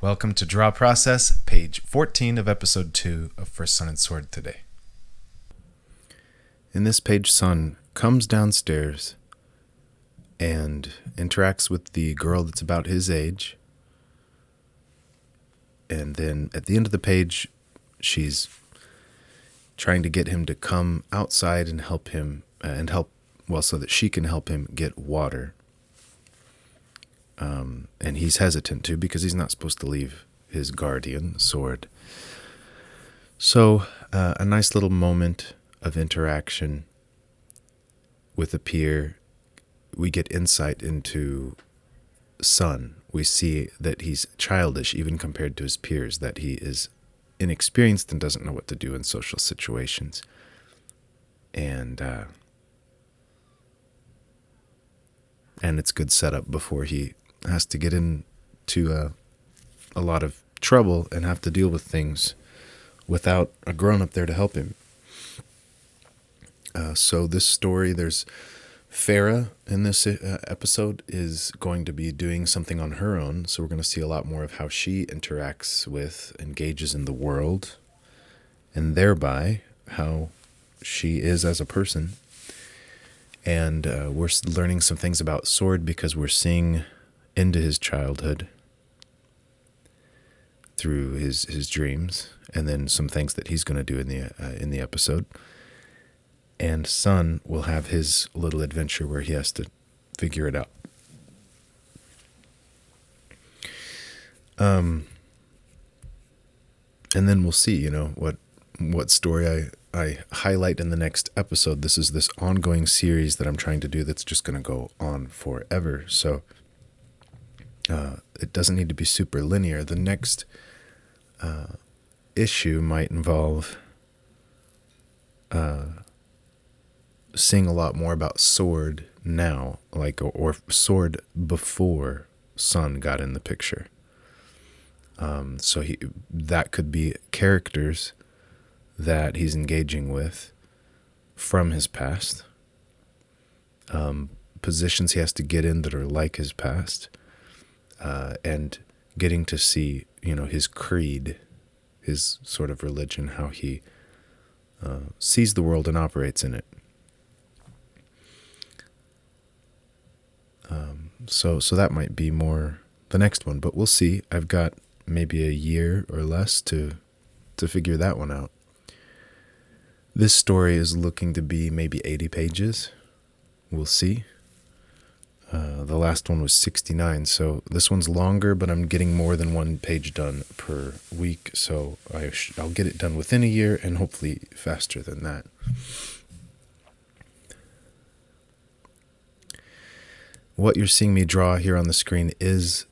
Welcome to Draw Process, page 14 of episode 2 of First Sun and Sword today. In this page, Sun comes downstairs and interacts with the girl that's about his age. And then at the end of the page, she's trying to get him to come outside and help him, so that she can help him get water. And he's hesitant to because he's not supposed to leave his guardian, Sword. So, a nice little moment of interaction with a peer. We get insight into Sun. We see that he's childish even compared to his peers, that he is inexperienced and doesn't know what to do in social situations. And it's good setup before he has to get into a lot of trouble and have to deal with things without a grown-up there to help him. So this story, there's Farah in this episode is going to be doing something on her own, so we're going to see a lot more of how she interacts with, engages in the world, and thereby how she is as a person. And we're learning some things about Sword because we're seeing into his childhood through his dreams, and then some things that he's going to do in the episode. And Sun will have his little adventure where he has to figure it out. And then we'll see, what story I highlight in the next episode. This is this ongoing series that I'm trying to do that's just going to go on forever. So it doesn't need to be super linear. The next issue might involve seeing a lot more about Sword now, or Sword before Sun got in the picture. So that could be characters that he's engaging with from his past, positions he has to get in that are like his past, and getting to see, his creed, his sort of religion, how he sees the world and operates in it. So that might be more the next one, but we'll see. I've got maybe a year or less to figure that one out. This story is looking to be maybe 80 pages. We'll see. The last one was 69, so this one's longer, but I'm getting more than one page done per week, so I'll get it done within a year and hopefully faster than that. What you're seeing me draw here on the screen is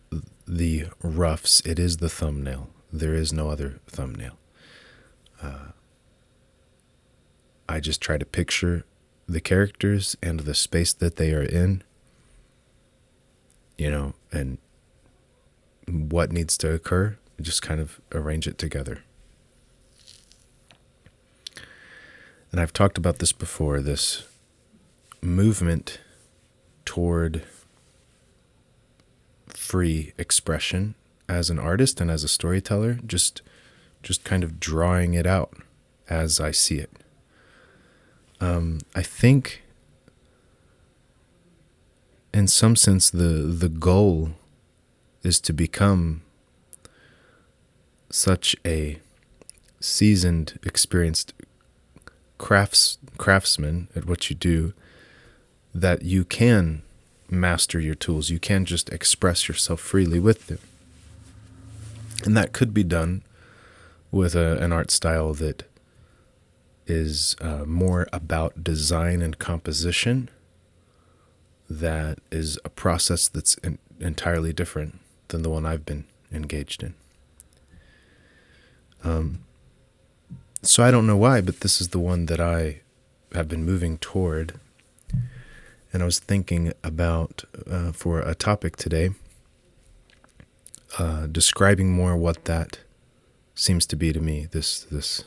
the roughs. It is the thumbnail. There is no other thumbnail. I just try to picture the characters and the space that they are in, and what needs to occur. Just kind of arrange it together. And I've talked about this before, this movement toward free expression as an artist and as a storyteller, just kind of drawing it out as I see it. I think in some sense the goal is to become such a seasoned, experienced craftsman at what you do that you can master your tools. You can just express yourself freely with them. And that could be done with an art style that is more about design and composition. That is a process that's entirely different than the one I've been engaged in. So I don't know why, but this is the one that I have been moving toward. And I was thinking about, for a topic today, describing more what that seems to be to me, this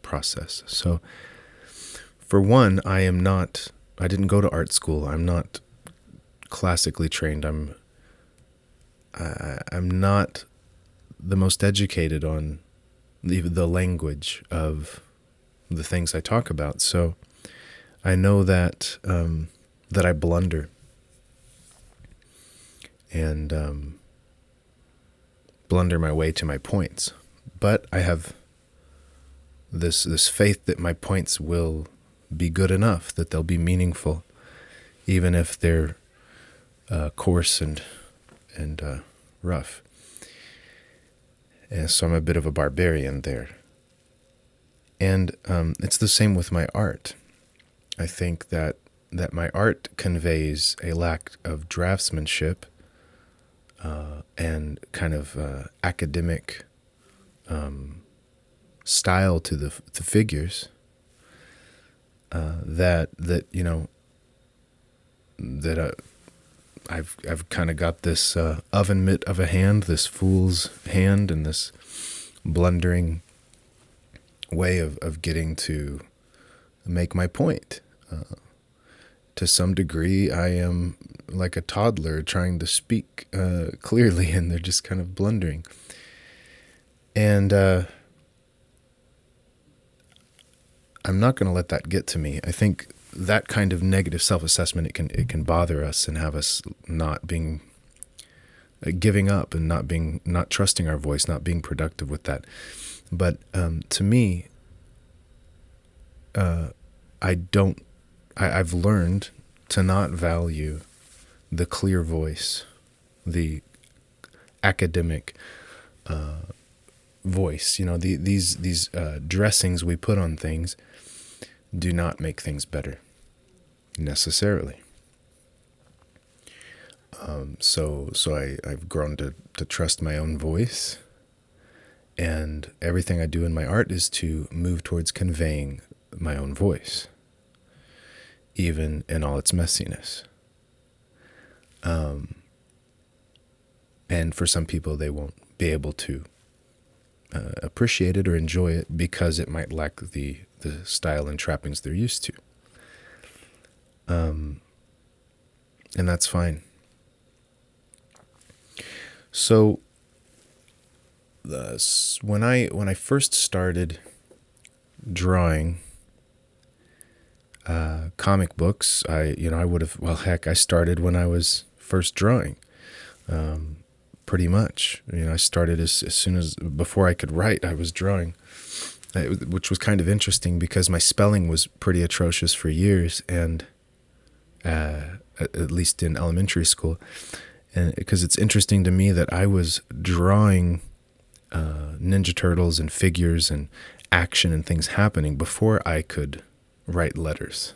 process. So, for one, I didn't go to art school. I'm not classically trained. I'm not the most educated on the language of the things I talk about. So I know that that I blunder and blunder my way to my points. But I have this faith that my points will be good enough, that they'll be meaningful, even if they're coarse and rough. And so I'm a bit of a barbarian there. And it's the same with my art. I think that my art conveys a lack of draftsmanship and kind of academic style to the figures that you know that I've kind of got this oven mitt of a hand, this fool's hand, and this blundering way of getting to make my point. To some degree, I am like a toddler trying to speak clearly, and they're just kind of blundering. And I'm not going to let that get to me. I think that kind of negative self-assessment, it can bother us and have us not being giving up and not trusting our voice, not being productive with that. But to me, I've learned to not value the clear voice, the academic voice. You know, these dressings we put on things do not make things better necessarily. So I've grown to trust my own voice, and everything I do in my art is to move towards conveying my own voice, even in all its messiness. And for some people, they won't be able to appreciate it or enjoy it because it might lack the style and trappings they're used to. And that's fine. So when I first started drawing comic books, I started when I was first drawing. Pretty much, I started as soon as, before I could write, I was drawing, which was kind of interesting because my spelling was pretty atrocious for years, and at least in elementary school. And because it's interesting to me that I was drawing Ninja Turtles and figures and action and things happening before I could write letters.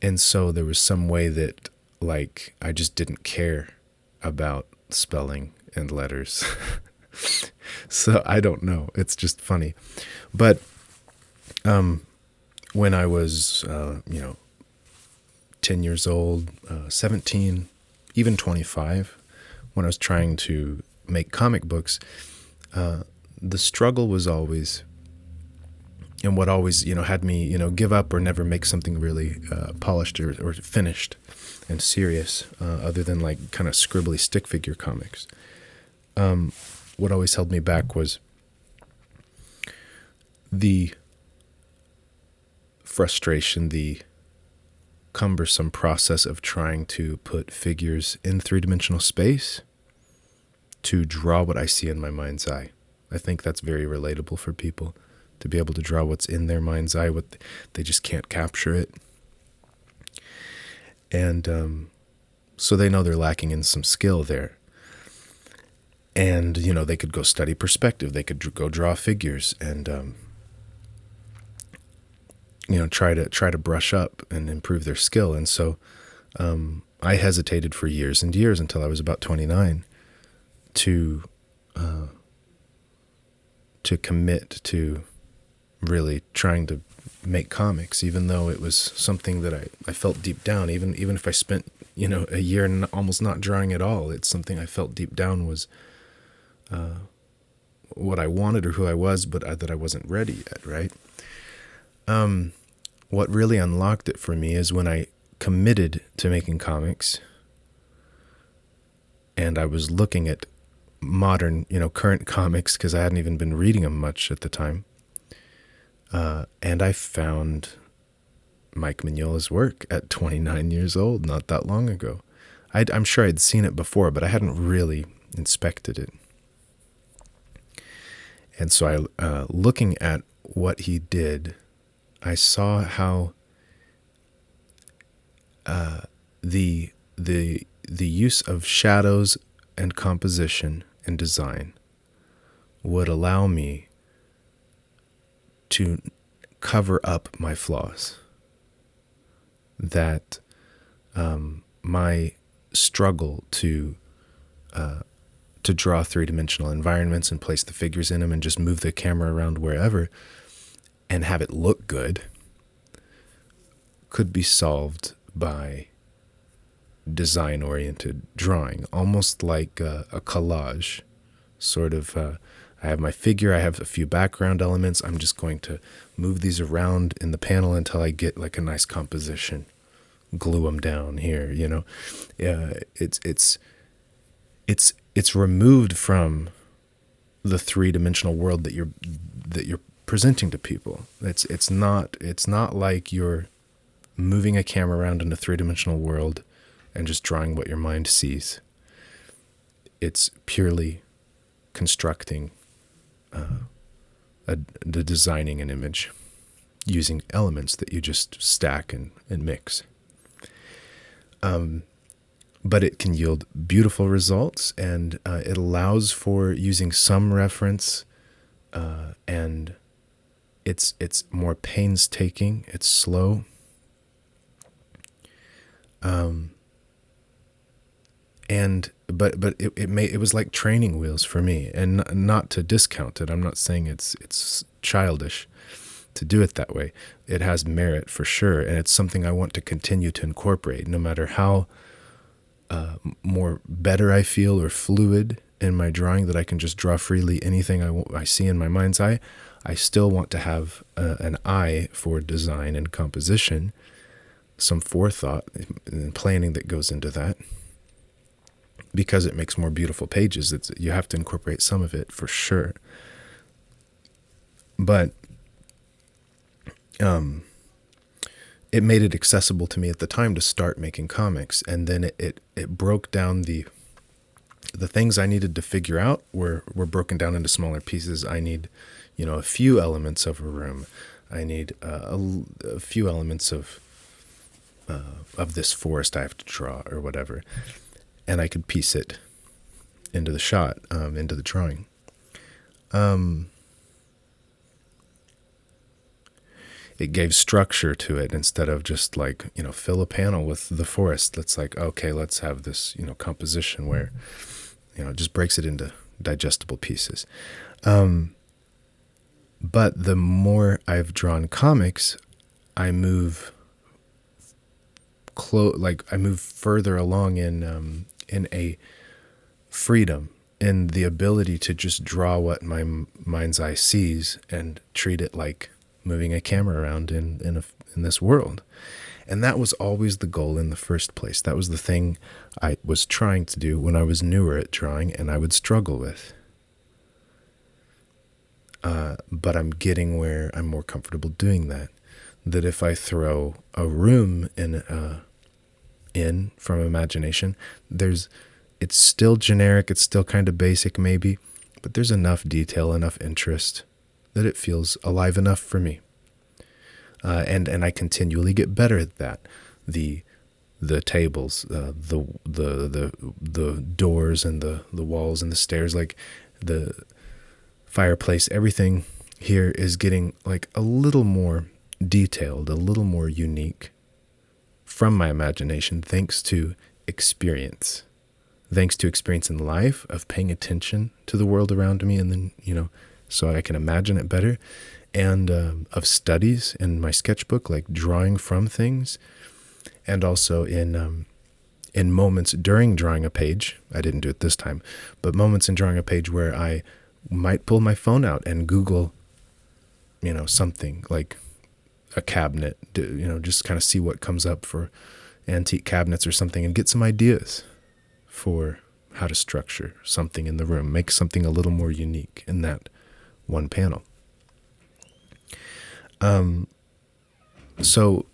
And so there was some way that, like, I just didn't care about spelling and letters. So I don't know. It's just funny. But when I was, 10 years old, 17, even 25, when I was trying to make comic books, the struggle was always, and what always, had me, give up or never make something really polished or finished and serious, other than like kind of scribbly stick figure comics. What always held me back was the frustration, the cumbersome process of trying to put figures in three-dimensional space to draw what I see in my mind's eye. I think that's very relatable for people, to be able to draw what's in their mind's eye, what they just can't capture it. And so they know they're lacking in some skill there. And, they could go study perspective. They could go draw figures and, try to brush up and improve their skill. And so I hesitated for years and years until I was about 29 to commit to really trying to make comics, even though it was something that I felt deep down, even if I spent, a year almost not drawing at all, it's something I felt deep down was what I wanted or who I was, but that I wasn't ready yet, right? What really unlocked it for me is when I committed to making comics and I was looking at modern, current comics, because I hadn't even been reading them much at the time. And I found Mike Mignola's work at 29 years old, not that long ago. I'm sure I'd seen it before, but I hadn't really inspected it. And so looking at what he did, I saw how the use of shadows and composition and design would allow me to cover up my flaws. That my struggle to draw three-dimensional environments and place the figures in them and just move the camera around wherever and have it look good could be solved by design-oriented drawing, almost like a collage. Sort of, I have my figure, I have a few background elements, I'm just going to move these around in the panel until I get like a nice composition. Glue them down here, it's removed from the three-dimensional world that you're presenting to people. It's not like you're moving a camera around in a three-dimensional world and just drawing what your mind sees. It's purely constructing, designing an image using elements that you just stack and mix. But it can yield beautiful results, and it allows for using some reference, and it's more painstaking. It's slow, but it was like training wheels for me, and not to discount it. I'm not saying it's childish to do it that way. It has merit for sure, and it's something I want to continue to incorporate, no matter how more better I feel or fluid in my drawing, that I can just draw freely anything I see in my mind's eye. I still want to have an eye for design and composition, some forethought and planning that goes into that, because it makes more beautiful pages. You have to incorporate some of it for sure. But it made it accessible to me at the time to start making comics, and then it broke down the things I needed to figure out were broken down into smaller pieces. I need, a few elements of a room. I need a few elements of this forest I have to draw or whatever, and I could piece it into the shot, into the drawing. It gave structure to it instead of just like, fill a panel with the forest. Let's like, okay, let's have this, composition where, it just breaks it into digestible pieces. But the more I've drawn comics, I move I move further along in a freedom, in the ability to just draw what my mind's eye sees and treat it like moving a camera around in this world. And that was always the goal in the first place. That was the thing I was trying to do when I was newer at drawing, and I would struggle with. But I'm getting where I'm more comfortable doing that. That if I throw a room in from imagination, it's still generic, it's still kind of basic maybe, but there's enough detail, enough interest that it feels alive enough for me. And I continually get better at that. The tables, the doors and the walls and the stairs, like the fireplace, everything here is getting like a little more detailed, a little more unique from my imagination, thanks to experience. Thanks to experience in life of paying attention to the world around me, and then, so I can imagine it better, and of studies in my sketchbook, like drawing from things, and also in moments during drawing a page. I didn't do it this time, but moments in drawing a page where I might pull my phone out and Google, something like a cabinet, just kind of see what comes up for antique cabinets or something, and get some ideas for how to structure something in the room, make something a little more unique in that one panel. So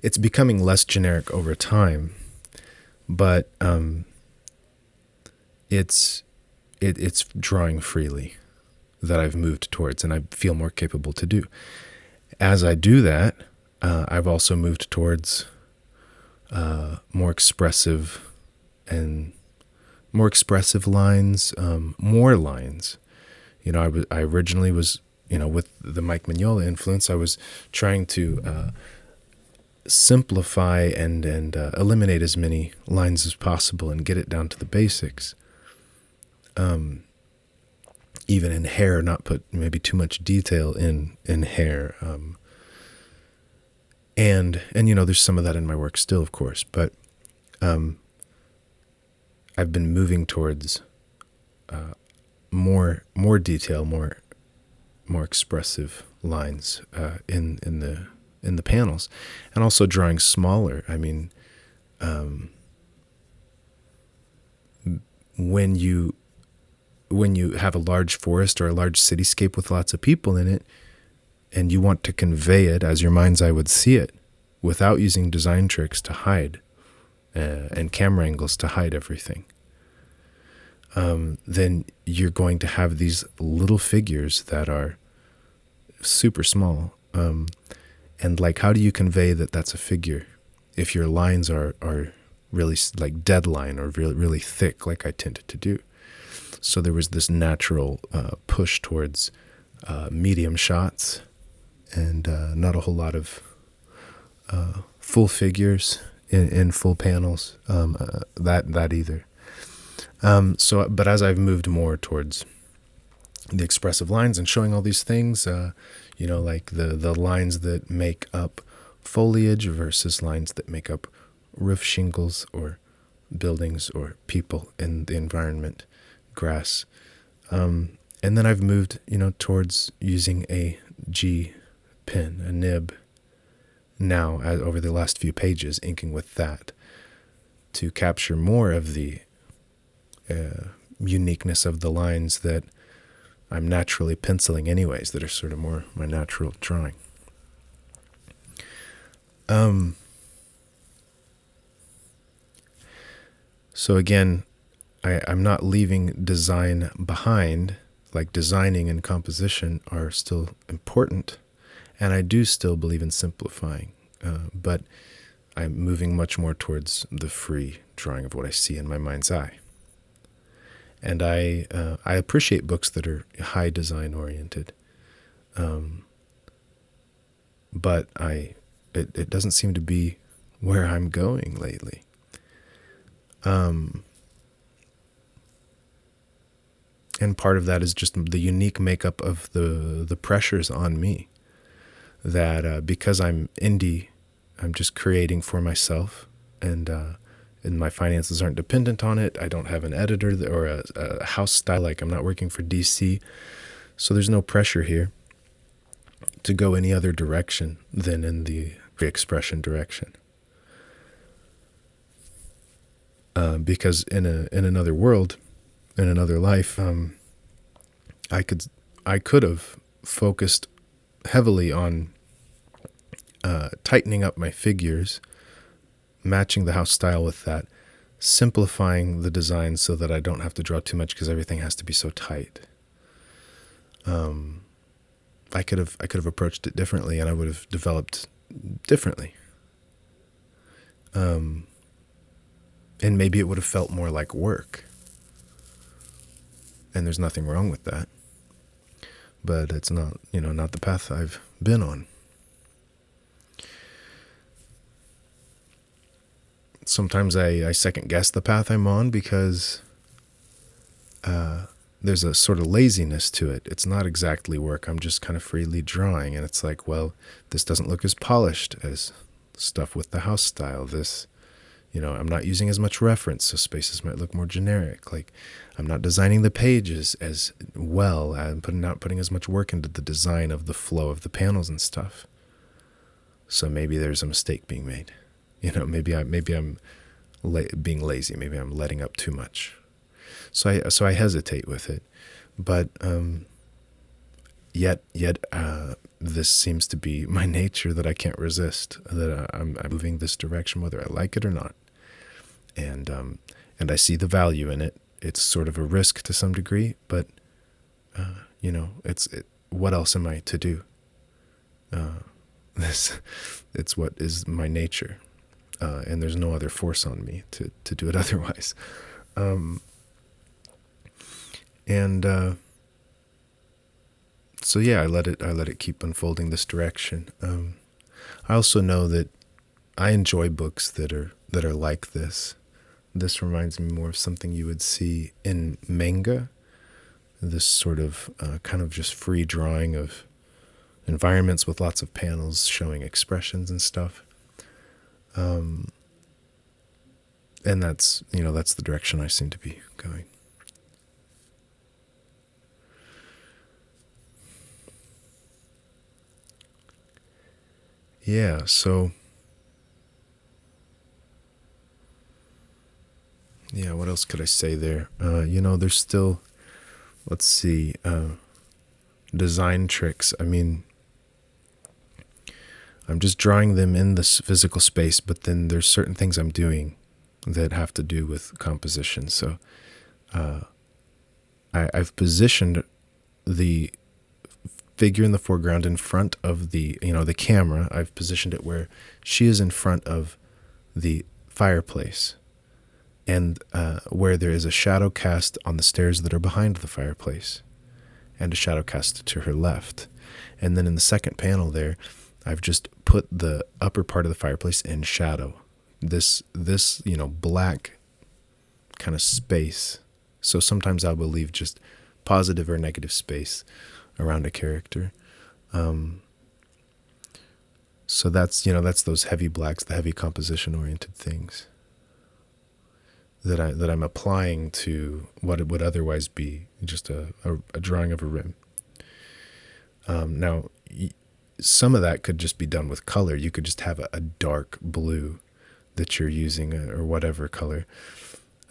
it's becoming less generic over time, but it's drawing freely that I've moved towards, and I feel more capable to do. As I do that, I've also moved towards more expressive lines, more lines. I originally was, with the Mike Mignola influence, I was trying to simplify and eliminate as many lines as possible and get it down to the basics. Even in hair, not put maybe too much detail in hair. And there's some of that in my work still, of course, but I've been moving towards more detail, more expressive lines in the panels, and also drawing smaller. I mean, when you have a large forest or a large cityscape with lots of people in it, and you want to convey it as your mind's eye would see it, without using design tricks to hide and camera angles to hide everything, then you're going to have these little figures that are super small. And like, how do you convey that that's a figure if your lines are really like dead line or really, really thick, like I tended to do? So there was this natural push towards medium shots and not a whole lot of full figures in full panels, that either. But as I've moved more towards the expressive lines and showing all these things, like the lines that make up foliage versus lines that make up roof shingles or buildings or people in the environment, grass. And then I've moved, towards using a G pen, a nib, now over the last few pages, inking with that to capture more of the uniqueness of the lines that I'm naturally penciling anyways, that are sort of more my natural drawing. So again, I'm not leaving design behind. Like, designing and composition are still important, and I do still believe in simplifying, but I'm moving much more towards the free drawing of what I see in my mind's eye. And I appreciate books that are high design oriented, but it doesn't seem to be where I'm going lately. And part of that is just the unique makeup of the pressures on me, that because I'm indie, I'm just creating for myself, and my finances aren't dependent on it. I don't have an editor or a house style, like I'm not working for DC, so there's no pressure here to go any other direction than in the expression direction. Because in another world, in another life, I could have focused heavily on tightening up my figures, matching the house style with that, simplifying the design so that I don't have to draw too much because everything has to be so tight. I could have approached it differently, and I would have developed differently. And maybe it would have felt more like work. And there's nothing wrong with that. But it's not, not the path I've been on. Sometimes I second guess the path I'm on because there's a sort of laziness to it. It's not exactly work. I'm just kind of freely drawing. And it's like, well, this doesn't look as polished as stuff with the house style. This, I'm not using as much reference, so spaces might look more generic. Like, I'm not designing the pages as well. I'm not putting as much work into the design of the flow of the panels and stuff. So maybe there's a mistake being made. Maybe I'm being lazy. Maybe I'm letting up too much. So I hesitate with it, but yet this seems to be my nature, that I can't resist, that I'm moving this direction whether I like it or not, and I see the value in it. It's sort of a risk to some degree, but what else am I to do? It's what is my nature, and there's no other force on me to do it otherwise. So yeah, I let it keep unfolding this direction. I also know that I enjoy books that are like this. This reminds me more of something you would see in manga. This sort of kind of just free drawing of environments with lots of panels showing expressions and stuff. And that's the direction I seem to be going. Yeah, so yeah, what else could I say there? There's still, let's see, design tricks. I mean, I'm just drawing them in this physical space, but then there's certain things I'm doing that have to do with composition. So I've positioned the figure in the foreground in front of the camera. I've positioned it where she is in front of the fireplace, and where there is a shadow cast on the stairs that are behind the fireplace, and a shadow cast to her left. And then in the second panel there, I've just put the upper part of the fireplace in shadow. This black kind of space. So sometimes I will leave just positive or negative space around a character. So that's those heavy blacks, the heavy composition oriented things that I'm applying to what it would otherwise be just a drawing of a rim. Now, some of that could just be done with color. You could just have a dark blue that you're using, or whatever color.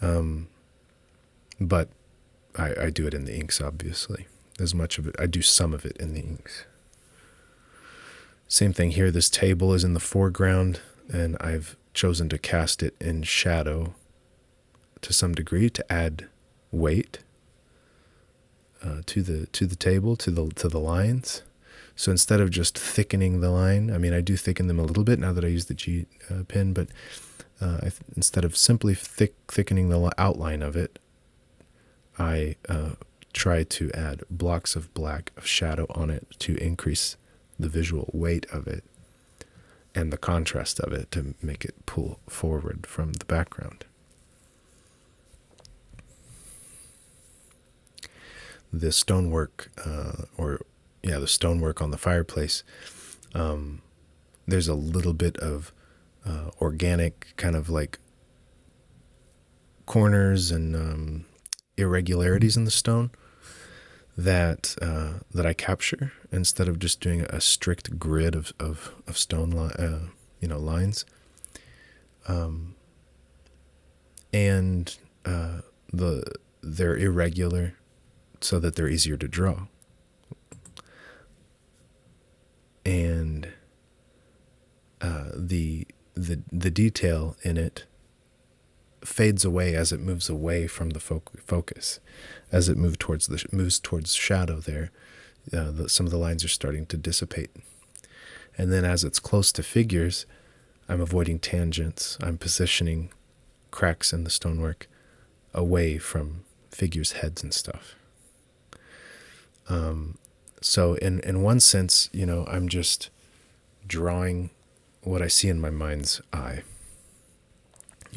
But I do it in the inks, obviously. As much of it, I do some of it in the inks. Same thing here. This table is in the foreground, and I've chosen to cast it in shadow to some degree to add weight to the table, to the lines. So instead of just thickening the line, I mean, I do thicken them a little bit now that I use the G pen, but instead of simply thickening the outline of it, I try to add blocks of black of shadow on it to increase the visual weight of it and the contrast of it, to make it pull forward from the background. The stonework, the stonework on the fireplace, there's a little bit of organic kind of like corners and irregularities in the stone that I capture instead of just doing a strict grid of stone lines, and they're irregular so that they're easier to draw, and the detail in it fades away as it moves away from the focus. As it moves towards shadow there, some of the lines are starting to dissipate. And then as it's close to figures, I'm avoiding tangents. I'm positioning cracks in the stonework away from figures' heads and stuff. So in one sense, I'm just drawing what I see in my mind's eye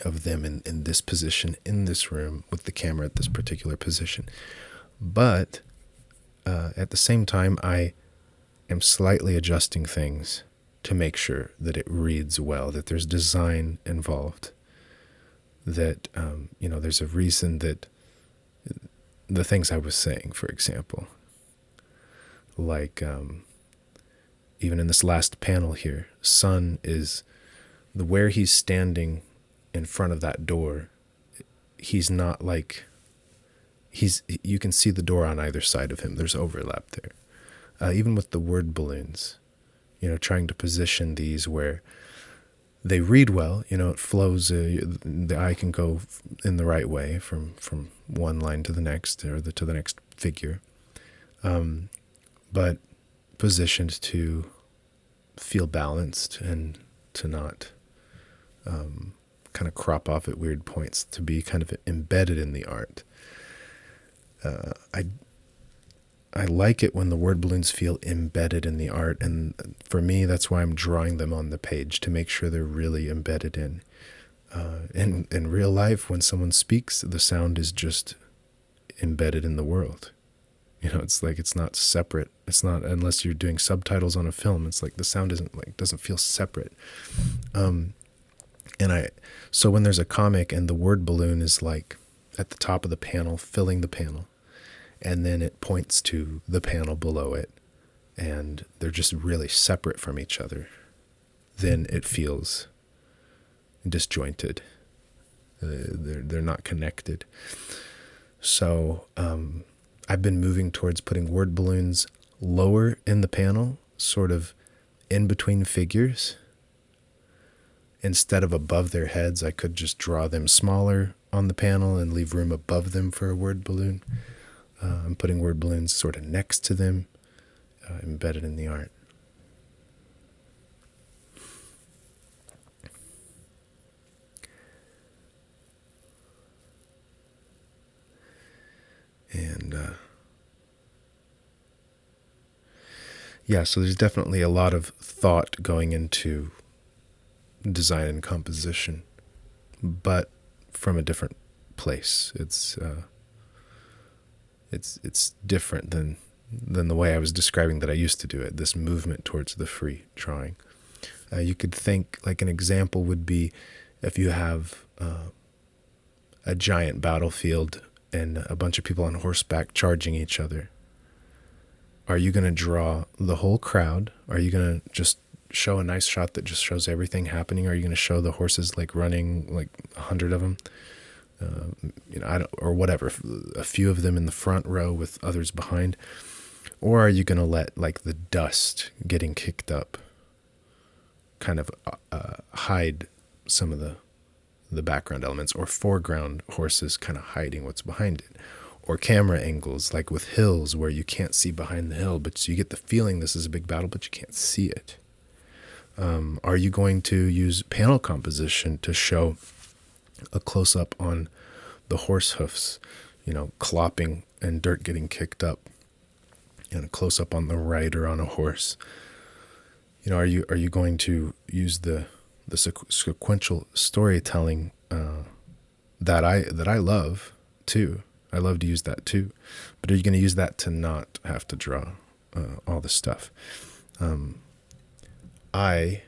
of them in this position, in this room, with the camera at this particular position. But at the same time, I am slightly adjusting things to make sure that it reads well, that there's design involved, that there's a reason that the things I was saying, for example, like even in this last panel here, Sun is where he's standing in front of that door, he's not like, you can see the door on either side of him. There's overlap there. Even with the word balloons, trying to position these where they read well, it flows, the eye can go in the right way from one line to the next, or to the next figure, but positioned to feel balanced and to not kind of crop off at weird points, to be kind of embedded in the art. I like it when the word balloons feel embedded in the art, and for me, that's why I'm drawing them on the page, to make sure they're really embedded in. In real life, when someone speaks, the sound is just embedded in the world. It's like, it's not separate. It's not, unless you're doing subtitles on a film, it's like the sound doesn't feel separate. So when there's a comic and the word balloon is like at the top of the panel, filling the panel, and then it points to the panel below it, and they're just really separate from each other, then it feels disjointed. They're not connected. So I've been moving towards putting word balloons lower in the panel, sort of in between figures. Instead of above their heads, I could just draw them smaller on the panel and leave room above them for a word balloon. I'm putting word balloons sort of next to them, embedded in the art. And so there's definitely a lot of thought going into design and composition, but from a different place. It's different than the way I was describing that I used to do it, this movement towards the free drawing. You could think, like, an example would be if you have a giant battlefield and a bunch of people on horseback charging each other. Are you going to draw the whole crowd? Are you going to just show a nice shot that just shows everything happening? Are you going to show the horses like running, like 100 of them? Or whatever, a few of them in the front row with others behind? Or are you going to let, like, the dust getting kicked up kind of hide some of the background elements, or foreground horses kind of hiding what's behind it? Or camera angles, like with hills, where you can't see behind the hill, but you get the feeling this is a big battle, but you can't see it. Are you going to use panel composition to show a close-up on the horse hoofs, clopping and dirt getting kicked up, and a close-up on the rider on a horse? Are you going to use the sequential storytelling that I love too? I love to use that too, but are you going to use that to not have to draw all the stuff? I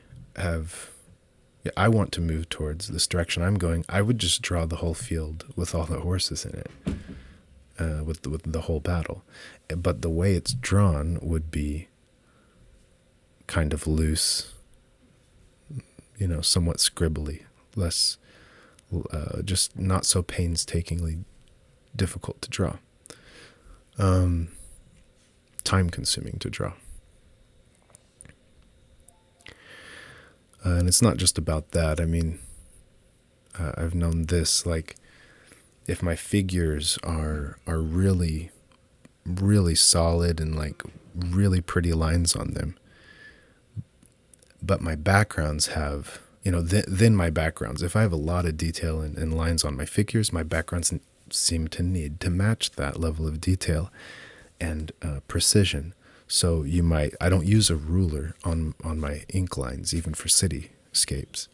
want to move towards this direction I'm going. I would just draw the whole field with all the horses in it, with the whole battle. But the way it's drawn would be kind of loose, somewhat scribbly, less, just not so painstakingly difficult to draw. Time consuming to draw. And it's not just about that. I mean, I've known this, like, if my figures are really, really solid and like really pretty lines on them, but my backgrounds have, then my backgrounds, if I have a lot of detail and lines on my figures, my backgrounds seem to need to match that level of detail and precision. So I don't use a ruler on my ink lines, even for cityscapes.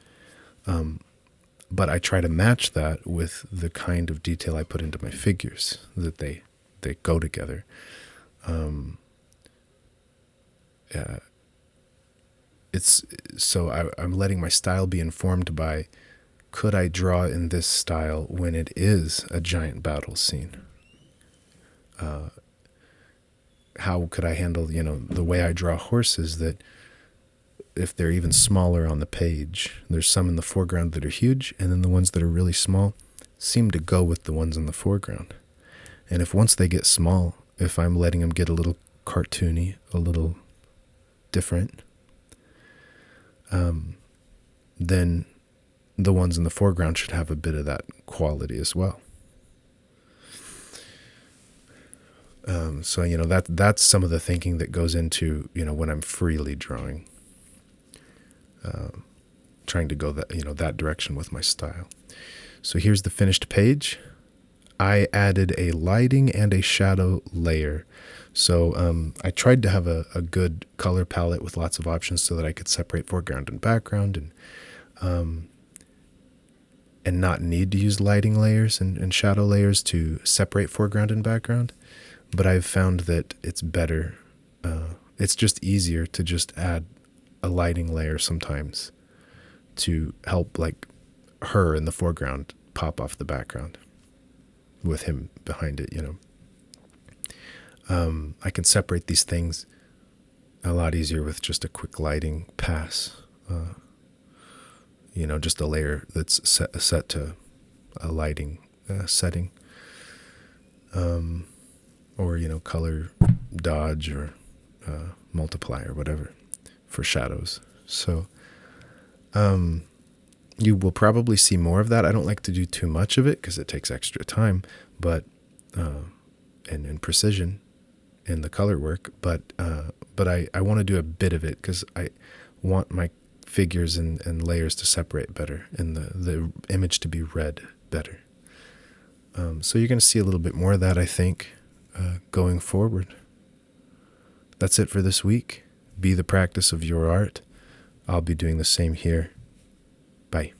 But I try to match that with the kind of detail I put into my figures, that they go together. I'm letting my style be informed by, could I draw in this style when it is a giant battle scene? How could I handle, the way I draw horses, that if they're even smaller on the page. There's some in the foreground that are huge, and then the ones that are really small seem to go with the ones in the foreground. And if once they get small, if I'm letting them get a little cartoony, a little different, then the ones in the foreground should have a bit of that quality as well. So, that's some of the thinking that goes into, when I'm freely drawing, trying to go that direction with my style. So here's the finished page. I added a lighting and a shadow layer. So I tried to have a good color palette with lots of options so that I could separate foreground and background, and not need to use lighting layers and shadow layers to separate foreground and background. But I've found that it's better. It's just easier to just add a lighting layer sometimes to help like her in the foreground pop off the background with him behind it, I can separate these things a lot easier with just a quick lighting pass. Just a layer that's set to a lighting setting. Or, color dodge or multiply or whatever for shadows. So you will probably see more of that. I don't like to do too much of it because it takes extra time, but and precision in the color work. But I want to do a bit of it because I want my figures and layers to separate better and the image to be read better. So you're going to see a little bit more of that, I think, going forward. That's it for this week. Be the practice of your art. I'll be doing the same here. Bye.